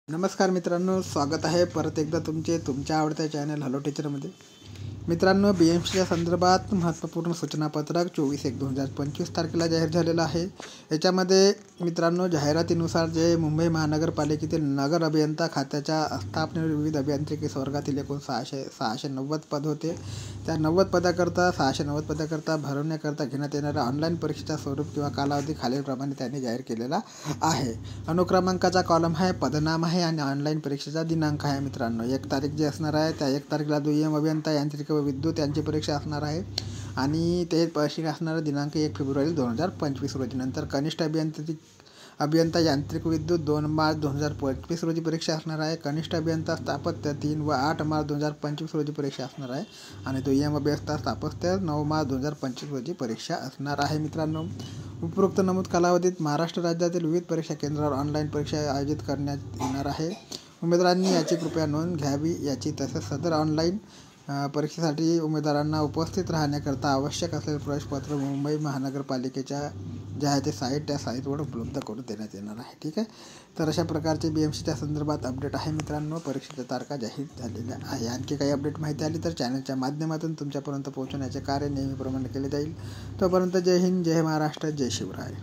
नमस्कार मित्रांनो, स्वागत आहे परत एकदा तुमच्या आवडत्या चॅनल हॅलो टीचरमध्ये. मित्रांनो, BMCच्या संदर्भात महत्त्वपूर्ण सूचनापत्रक 24/1/2025 तारखेला जाहीर झालेलं आहे. याच्यामध्ये मित्रांनो, जाहिरातीनुसार जे मुंबई महानगरपालिकेतील नगर अभियंता खात्याच्या स्थापनेवर विविध अभियांत्रिकी वर्गातील एकूण 690 पद होते. त्या 690 पदाकरता भरवण्याकरता घेण्यात येणाऱ्या ऑनलाईन परीक्षेचा स्वरूप किंवा कालावधी खालीलप्रमाणे त्यांनी जाहीर केलेला आहे. अनुक्रमांकाचा कॉलम आहे, पदनाम आहे आणि ऑनलाईन परीक्षेचा दिनांक आहे. मित्रांनो, 1 तारीख जी असणार आहे त्या 1 तारखेला दुय्यम अभियंता यांत्रिक व विद्युत यांची परीक्षा असणार आहे आणि ते परीक्षा असणारा दिनांक 1 फेब्रुवारी 2025 रोजी. नंतर कनिष्ठ अभियंता यांत्रिक विद्युत 2 मार्च 2025 रोजी परीक्षा असणार आहे. कनिष्ठ अभियंता स्थापत्य 3 व 8 मार्च 2025 रोजी परीक्षा असणार आहे आणि दुय्यम अभियंता स्थापत्य 9 मार्च 2025 रोजी परीक्षा असणार आहे. मित्रांनो, उपरोक्त नमूद कालावधीत महाराष्ट्र राज्यातील विविध परीक्षा केंद्रावर ऑनलाईन परीक्षा आयोजित करण्यात येणार आहे. उमेदवारांनी याची कृपया नोंद घ्यावी. तसंच सदर ऑनलाईन परीक्षेसाठी उमेदवारांना उपस्थित राहण्याकरता आवश्यक असलेले प्रवेशपत्र मुंबई महानगरपालिकेच्या ज्या आहे ते साईट, त्या साईटवर उपलब्ध करून देण्यात येणार आहे. ठीक आहे. तर अशा प्रकारचे BMCच्या संदर्भात अपडेट आहे. मित्रांनो, परीक्षेच्या तारखा जाहीर झालेल्या आहे. आणखी काही अपडेट माहिती आली तर चॅनलच्या माध्यमातून तुमच्यापर्यंत पोहोचवण्याचे कार्य नेहमीप्रमाणे केले जाईल. तोपर्यंत जय हिंद, जय महाराष्ट्र, जय शिवराय.